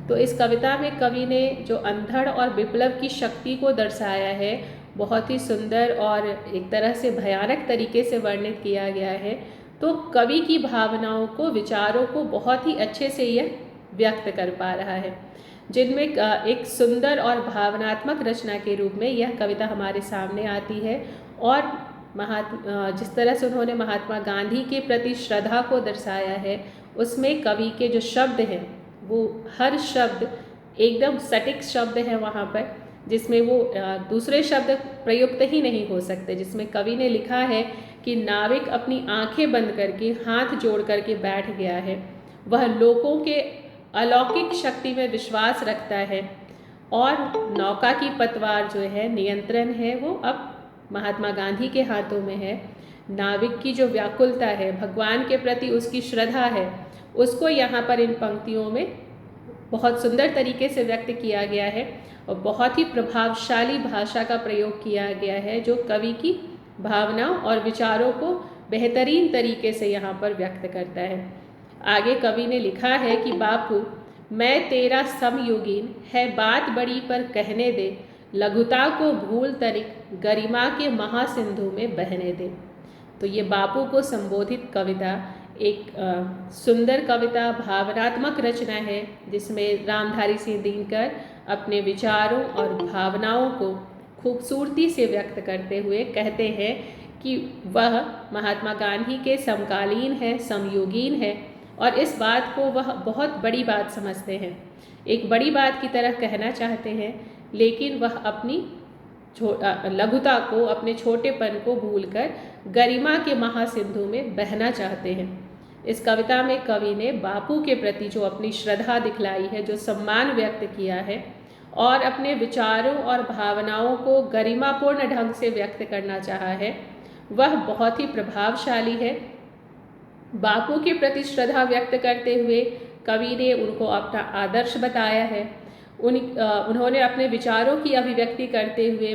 तो इस कविता में कवि ने जो अंधड़ और विप्लव की शक्ति को दर्शाया है, बहुत ही सुंदर और एक तरह से भयानक तरीके से वर्णित किया गया है। तो कवि की भावनाओं को, विचारों को बहुत ही अच्छे से यह व्यक्त कर पा रहा है, जिनमें एक सुंदर और भावनात्मक रचना के रूप में यह कविता हमारे सामने आती है। और जिस तरह से उन्होंने महात्मा गांधी के प्रति श्रद्धा को दर्शाया है, उसमें कवि के जो शब्द हैं वो हर शब्द एकदम सटीक शब्द है वहाँ पर, जिसमें वो दूसरे शब्द प्रयुक्त ही नहीं हो सकते। जिसमें कवि ने लिखा है कि नाविक अपनी आंखें बंद करके, हाथ जोड़ करके बैठ गया है, वह लोगों के अलौकिक शक्ति में विश्वास रखता है और नौका की पतवार जो है, नियंत्रण है, वो अब महात्मा गांधी के हाथों में है। नाविक की जो व्याकुलता है, भगवान के प्रति उसकी श्रद्धा है, उसको यहाँ पर इन पंक्तियों में बहुत सुंदर तरीके से व्यक्त किया गया है और बहुत ही प्रभावशाली भाषा का प्रयोग किया गया है, जो कवि की भावनाओं और विचारों को बेहतरीन तरीके से यहाँ पर व्यक्त करता है। आगे कवि ने लिखा है कि बापू मैं तेरा समयोगीन, है बात बड़ी पर कहने दे, लघुता को भूल तरिक, गरिमा के महासिंधु में बहने दे। तो ये बापू को संबोधित कविता एक सुंदर कविता, भावनात्मक रचना है, जिसमें रामधारी सिंह दिनकर अपने विचारों और भावनाओं को खूबसूरती से व्यक्त करते हुए कहते हैं कि वह महात्मा गांधी के समकालीन है, समयोगीन है और इस बात को वह बहुत बड़ी बात समझते हैं, एक बड़ी बात की तरह कहना चाहते हैं, लेकिन वह अपनी लघुता को, अपने छोटेपन को भूलकर गरिमा के महासिंधु में बहना चाहते हैं। इस कविता में कवि ने बापू के प्रति जो अपनी श्रद्धा दिखलाई है, जो सम्मान व्यक्त किया है और अपने विचारों और भावनाओं को गरिमापूर्ण ढंग से व्यक्त करना चाहा है, वह बहुत ही प्रभावशाली है। बापू के प्रति श्रद्धा व्यक्त करते हुए कवि ने उनको अपना आदर्श बताया है। उन्होंने अपने विचारों की अभिव्यक्ति करते हुए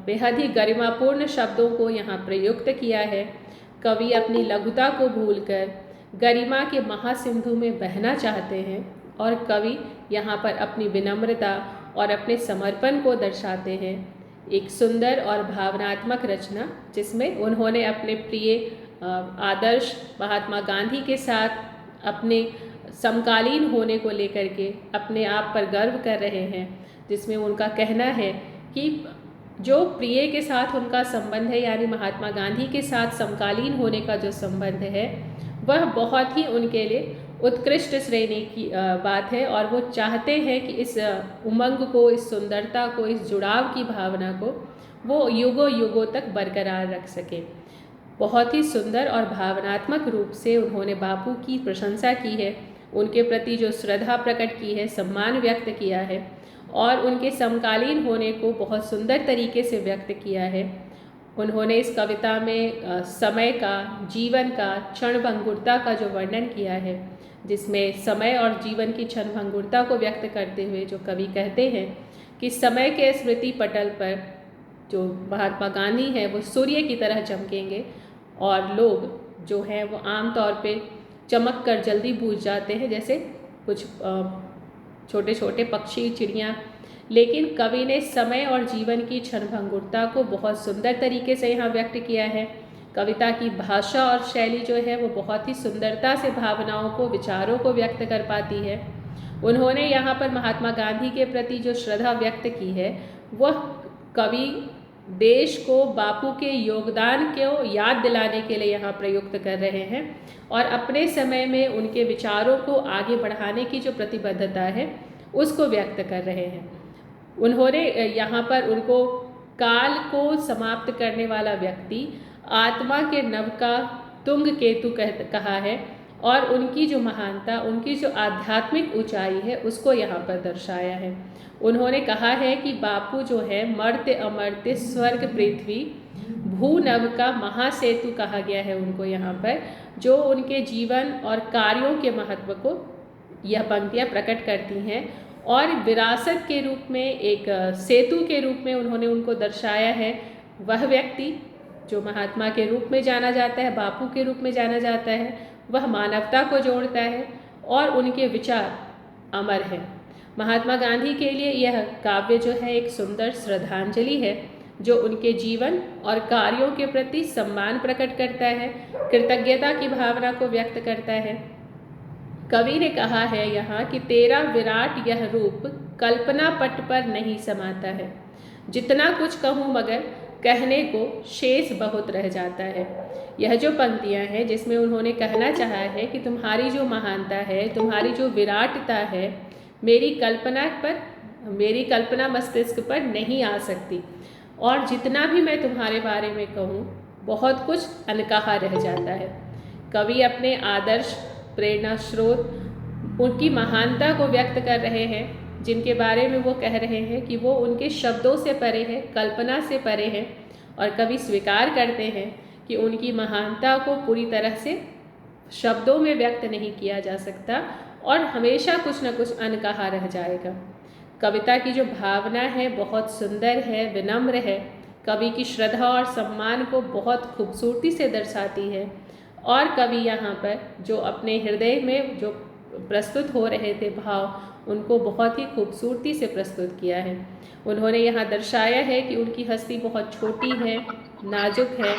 बेहद ही गरिमापूर्ण शब्दों को यहाँ प्रयुक्त किया है। कवि अपनी लघुता को भूलकर गरिमा के महासिंधु में बहना चाहते हैं और कवि यहाँ पर अपनी विनम्रता और अपने समर्पण को दर्शाते हैं। एक सुंदर और भावनात्मक रचना, जिसमें उन्होंने अपने प्रिय आदर्श महात्मा गांधी के साथ अपने समकालीन होने को लेकर के अपने आप पर गर्व कर रहे हैं, जिसमें उनका कहना है कि जो प्रिय के साथ उनका संबंध है, यानी महात्मा गांधी के साथ समकालीन होने का जो संबंध है, वह बहुत ही उनके लिए उत्कृष्ट श्रेणी की बात है। और वो चाहते हैं कि इस उमंग को, इस सुंदरता को, इस जुड़ाव की भावना को वो युगों युगों तक बरकरार रख सके। बहुत ही सुंदर और भावनात्मक रूप से उन्होंने बापू की प्रशंसा की है, उनके प्रति जो श्रद्धा प्रकट की है, सम्मान व्यक्त किया है और उनके समकालीन होने को बहुत सुंदर तरीके से व्यक्त किया है। उन्होंने इस कविता में समय का, जीवन का, क्षणभंगुरता का जो वर्णन किया है, जिसमें समय और जीवन की क्षणभंगुरता को व्यक्त करते हुए जो कवि कहते हैं कि समय के स्मृति पटल पर जो महात्मा गांधी हैं वो सूर्य की तरह चमकेंगे और लोग जो हैं वो आम तौर पे चमक कर जल्दी बुझ जाते हैं, जैसे कुछ छोटे छोटे पक्षी, चिड़ियाँ। लेकिन कवि ने समय और जीवन की क्षणभंगुरता को बहुत सुंदर तरीके से यहाँ व्यक्त किया है। कविता की भाषा और शैली जो है वो बहुत ही सुंदरता से भावनाओं को, विचारों को व्यक्त कर पाती है। उन्होंने यहाँ पर महात्मा गांधी के प्रति जो श्रद्धा व्यक्त की है वह कवि देश को बापू के योगदान को याद दिलाने के लिए यहाँ प्रयुक्त कर रहे हैं और अपने समय में उनके विचारों को आगे बढ़ाने की जो प्रतिबद्धता है उसको व्यक्त कर रहे हैं। उन्होंने यहाँ पर उनको काल को समाप्त करने वाला व्यक्ति, आत्मा के नव का तुंग केतु कहा है और उनकी जो महानता, उनकी जो आध्यात्मिक ऊंचाई है उसको यहाँ पर दर्शाया है। उन्होंने कहा है कि बापू जो है मर्त्य अमर्त्य स्वर्ग पृथ्वी भू नभ का महासेतु कहा गया है उनको यहाँ पर, जो उनके जीवन और कार्यों के महत्व को यह पंक्तियाँ प्रकट करती हैं और विरासत के रूप में, एक सेतु के रूप में उन्होंने उनको दर्शाया है। वह व्यक्ति जो महात्मा के रूप में जाना जाता है, बापू के रूप में जाना जाता है, वह मानवता को जोड़ता है और उनके विचार अमर हैं। महात्मा गांधी के लिए यह काव्य जो है एक सुंदर श्रद्धांजलि है जो उनके जीवन और कार्यों के प्रति सम्मान प्रकट करता है, कृतज्ञता की भावना को व्यक्त करता है। कवि ने कहा है यहाँ कि तेरा विराट यह रूप कल्पना पट पर नहीं समाता है, जितना कुछ कहूँ मगर कहने को शेष बहुत रह जाता है। यह जो पंक्तियाँ हैं जिसमें उन्होंने कहना चाहा है कि तुम्हारी जो महानता है, तुम्हारी जो विराटता है, मेरी कल्पना मस्तिष्क पर नहीं आ सकती और जितना भी मैं तुम्हारे बारे में कहूँ बहुत कुछ अनकहा रह जाता है। कवि अपने आदर्श, प्रेरणा स्रोत, उनकी महानता को व्यक्त कर रहे हैं, जिनके बारे में वो कह रहे हैं कि वो उनके शब्दों से परे है, कल्पना से परे है। और कवि स्वीकार करते हैं कि उनकी महानता को पूरी तरह से शब्दों में व्यक्त नहीं किया जा सकता और हमेशा कुछ न कुछ अनकहा रह जाएगा। कविता की जो भावना है बहुत सुंदर है, विनम्र है, कवि की श्रद्धा और सम्मान को बहुत खूबसूरती से दर्शाती है और कवि यहाँ पर जो अपने हृदय में जो प्रस्तुत हो रहे थे भाव, उनको बहुत ही खूबसूरती से प्रस्तुत किया है। उन्होंने यहाँ दर्शाया है कि उनकी हस्ती बहुत छोटी है, नाजुक है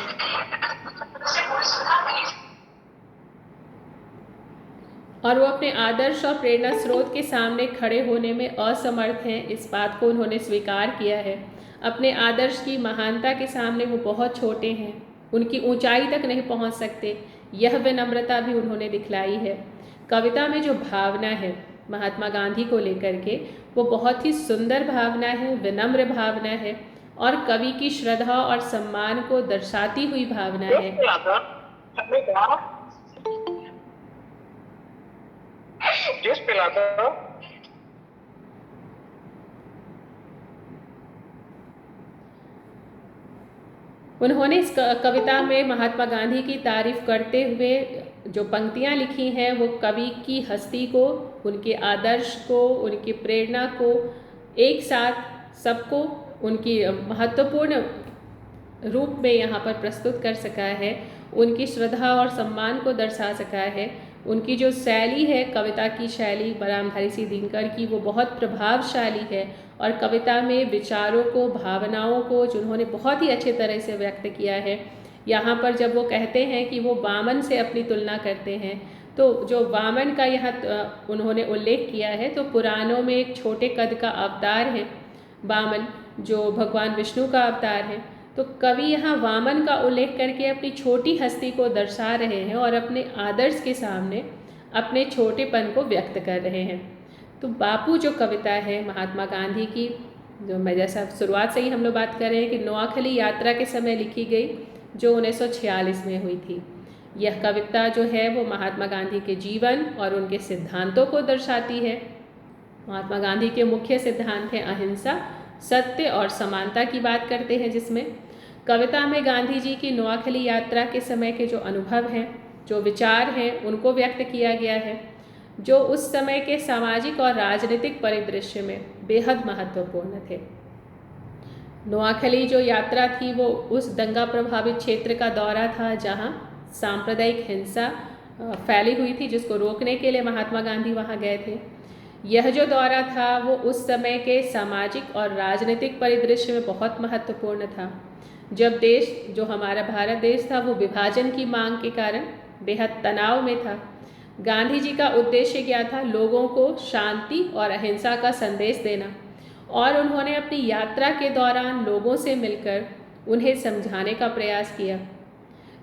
और वो अपने आदर्श और प्रेरणा स्रोत के सामने खड़े होने में असमर्थ हैं। इस बात को उन्होंने स्वीकार किया है। अपने आदर्श की महानता के सामने वो बहुत छोटे हैं, उनकी ऊंचाई तक नहीं पहुंच सकते। यह विनम्रता भी उन्होंने दिखलाई है। कविता में जो भावना है महात्मा गांधी को लेकर के, वो बहुत ही सुंदर भावना है, विनम्र भावना है और कवि की श्रद्धा और सम्मान को दर्शाती हुई भावना है। उन्होंने इस कविता में महात्मा गांधी की तारीफ करते हुए जो पंक्तियाँ लिखी हैं वो कवि की हस्ती को, उनके आदर्श को, उनकी प्रेरणा को एक साथ सबको उनकी महत्वपूर्ण रूप में यहाँ पर प्रस्तुत कर सका है, उनकी श्रद्धा और सम्मान को दर्शा सका है। उनकी जो शैली है, कविता की शैली बरामधारी सिंह दिनकर की, वो बहुत प्रभावशाली है और कविता में विचारों को, भावनाओं को जिन्होंने बहुत ही अच्छे तरह से व्यक्त किया है। यहाँ पर जब वो कहते हैं कि वो वामन से अपनी तुलना करते हैं, तो जो वामन का यहाँ उन्होंने उल्लेख किया है, तो पुराणों में एक छोटे कद का अवतार है वामन, जो भगवान विष्णु का अवतार है। तो कवि यहाँ वामन का उल्लेख करके अपनी छोटी हस्ती को दर्शा रहे हैं और अपने आदर्श के सामने अपने छोटेपन को व्यक्त कर रहे हैं। तो बापू जो कविता है महात्मा गांधी की, जो मैं जैसा शुरुआत से ही हम लोग बात कर रहे हैं कि नोआखली यात्रा के समय लिखी गई, जो 1946 में हुई थी। यह कविता जो है वो महात्मा गांधी के जीवन और उनके सिद्धांतों को दर्शाती है। महात्मा गांधी के मुख्य सिद्धांत हैं अहिंसा, सत्य और समानता की बात करते हैं, जिसमें कविता में गांधी जी की नोआखली यात्रा के समय के जो अनुभव हैं, जो विचार हैं, उनको व्यक्त किया गया है, जो उस समय के सामाजिक और राजनीतिक परिदृश्य में बेहद महत्वपूर्ण थे। नोआखली जो यात्रा थी वो उस दंगा प्रभावित क्षेत्र का दौरा था जहां सांप्रदायिक हिंसा फैली हुई थी, जिसको रोकने के लिए महात्मा गांधी वहां गए थे। यह जो दौरा था वो उस समय के सामाजिक और राजनीतिक परिदृश्य में बहुत महत्वपूर्ण था, जब देश, जो हमारा भारत देश था, वो विभाजन की मांग के कारण बेहद तनाव में था। गांधी जी का उद्देश्य क्या था? लोगों को शांति और अहिंसा का संदेश देना, और उन्होंने अपनी यात्रा के दौरान लोगों से मिलकर उन्हें समझाने का प्रयास किया।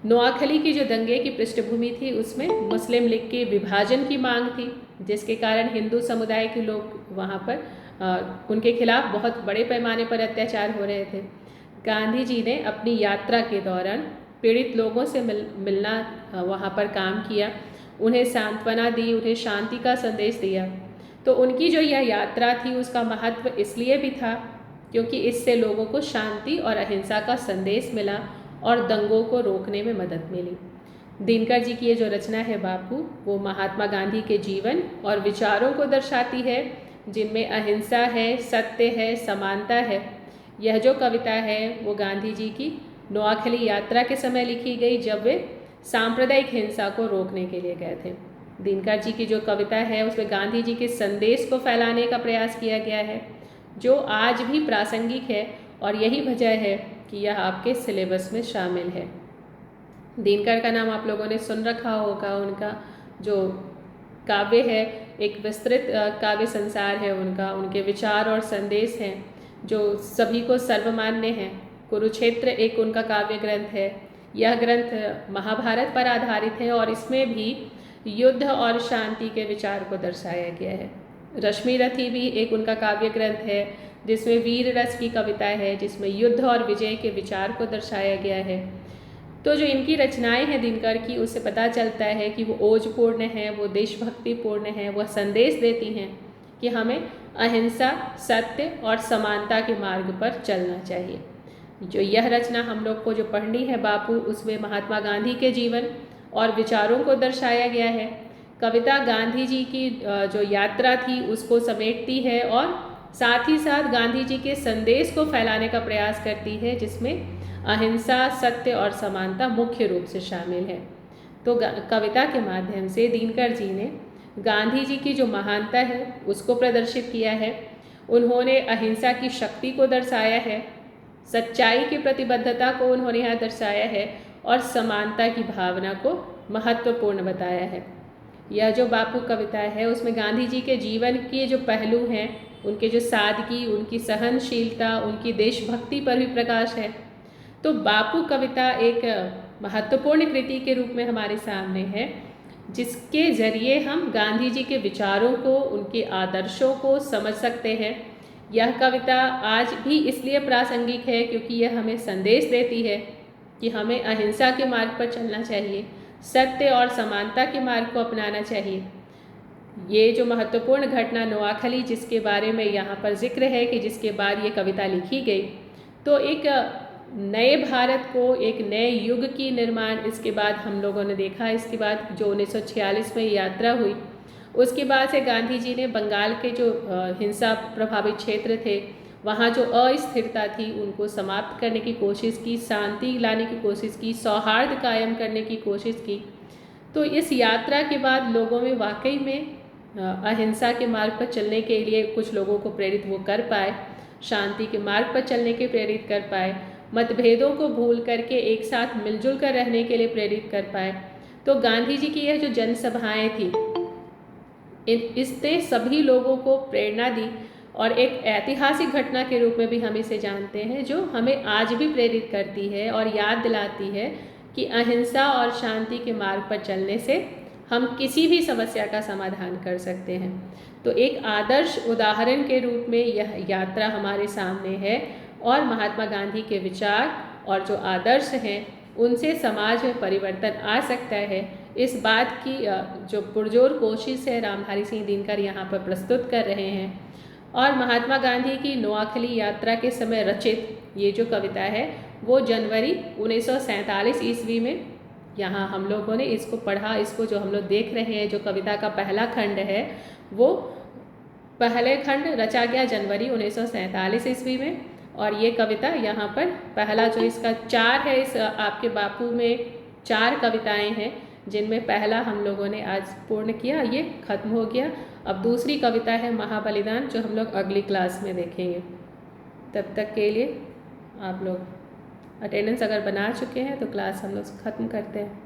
नोआखली की जो दंगे की पृष्ठभूमि थी उसमें मुस्लिम लीग के विभाजन की मांग थी, जिसके कारण हिंदू समुदाय के लोग वहाँ पर उनके खिलाफ बहुत बड़े पैमाने पर अत्याचार हो रहे थे। गांधी जी ने अपनी यात्रा के दौरान पीड़ित लोगों से मिलना वहाँ पर काम किया, उन्हें सांत्वना दी, उन्हें शांति का संदेश दिया। तो उनकी जो यह यात्रा थी उसका महत्व इसलिए भी था क्योंकि इससे लोगों को शांति और अहिंसा का संदेश मिला और दंगों को रोकने में मदद मिली। दिनकर जी की ये जो रचना है बापू, वो महात्मा गांधी के जीवन और विचारों को दर्शाती है, जिनमें अहिंसा है, सत्य है, समानता है। यह जो कविता है वो गांधी जी की नोआखली यात्रा के समय लिखी गई, जब वे सांप्रदायिक हिंसा को रोकने के लिए गए थे। दिनकर जी की जो कविता है उसमें गांधी जी के संदेश को फैलाने का प्रयास किया गया है, जो आज भी प्रासंगिक है, और यही वजह है कि यह आपके सिलेबस में शामिल है। दिनकर का नाम आप लोगों ने सुन रखा होगा। उनका जो काव्य है एक विस्तृत काव्य संसार है उनका, उनके विचार और संदेश हैं जो सभी को सर्वमान्य हैं। कुरुक्षेत्र एक उनका काव्य ग्रंथ है। यह ग्रंथ महाभारत पर आधारित है और इसमें भी युद्ध और शांति के विचार को दर्शाया गया है। रश्मिरथी भी एक उनका काव्य ग्रंथ है जिसमें वीर रस की कविता है, जिसमें युद्ध और विजय के विचार को दर्शाया गया है। तो जो इनकी रचनाएं हैं दिनकर की, उससे पता चलता है कि वो ओजपूर्ण है, वो देशभक्तिपूर्ण है, वह संदेश देती हैं कि हमें अहिंसा, सत्य और समानता के मार्ग पर चलना चाहिए। जो यह रचना हम लोग को जो पढ़नी है बापू, उसमें महात्मा गांधी के जीवन और विचारों को दर्शाया गया है। कविता गांधी जी की जो यात्रा थी उसको समेटती है और साथ ही साथ गांधी जी के संदेश को फैलाने का प्रयास करती है, जिसमें अहिंसा, सत्य और समानता मुख्य रूप से शामिल है। तो कविता के माध्यम से दिनकर जी ने गांधी जी की जो महानता है उसको प्रदर्शित किया है। उन्होंने अहिंसा की शक्ति को दर्शाया है, सच्चाई की प्रतिबद्धता को उन्होंने यहाँ दर्शाया है और समानता की भावना को महत्वपूर्ण बताया है। यह जो बापू कविता है उसमें गांधी जी के जीवन के जो पहलू हैं, उनके जो सादगी, उनकी सहनशीलता, उनकी देशभक्ति पर भी प्रकाश है। तो बापू कविता एक महत्वपूर्ण कृति के रूप में हमारे सामने है, जिसके जरिए हम गांधी जी के विचारों को, उनके आदर्शों को समझ सकते हैं। यह कविता आज भी इसलिए प्रासंगिक है क्योंकि यह हमें संदेश देती है कि हमें अहिंसा के मार्ग पर चलना चाहिए, सत्य और समानता के मार्ग को अपनाना चाहिए। ये जो महत्वपूर्ण घटना नोआखली, जिसके बारे में यहाँ पर जिक्र है कि जिसके बाद ये कविता लिखी गई, तो एक नए भारत को, एक नए युग की निर्माण इसके बाद हम लोगों ने देखा। इसके बाद जो 1946 में यात्रा हुई, उसके बाद से गांधी जी ने बंगाल के जो हिंसा प्रभावित क्षेत्र थे, वहाँ जो अस्थिरता थी उनको समाप्त करने की कोशिश की, शांति लाने की कोशिश की, सौहार्द कायम करने की कोशिश की। तो इस यात्रा के बाद लोगों में वाकई में अहिंसा के मार्ग पर चलने के लिए कुछ लोगों को प्रेरित वो कर पाए, शांति के मार्ग पर चलने के प्रेरित कर पाए, मतभेदों को भूल करके एक साथ मिलजुल कर रहने के लिए प्रेरित कर पाए। तो गांधी जी की यह जो जनसभाएं थी, इसने सभी लोगों को प्रेरणा दी और एक ऐतिहासिक घटना के रूप में भी हम इसे जानते हैं, जो हमें आज भी प्रेरित करती है और याद दिलाती है कि अहिंसा और शांति के मार्ग पर चलने से हम किसी भी समस्या का समाधान कर सकते हैं। तो एक आदर्श उदाहरण के रूप में यह यात्रा हमारे सामने है और महात्मा गांधी के विचार और जो आदर्श हैं उनसे समाज में परिवर्तन आ सकता है, इस बात की जो पुरजोर कोशिश है रामधारी सिंह दिनकर यहाँ पर प्रस्तुत कर रहे हैं। और महात्मा गांधी की नोआखली यात्रा के समय रचित ये जो कविता है वो जनवरी 1947 ईस्वी में यहाँ हम लोगों ने इसको पढ़ा। इसको जो हम लोग देख रहे हैं, जो कविता का पहला खंड है, वो पहले खंड रचा गया जनवरी 1947 ईस्वी में। और ये कविता यहाँ पर पहला जो इसका 4 है, इस आपके बापू में 4 कविताएं हैं, जिनमें पहला हम लोगों ने आज पूर्ण किया, ये ख़त्म हो गया। अब दूसरी कविता है महाबलिदान, जो हम लोग अगली क्लास में देखेंगे। तब तक के लिए आप लोग अटेंडेंस अगर बना चुके हैं तो क्लास हम लोग ख़त्म करते हैं।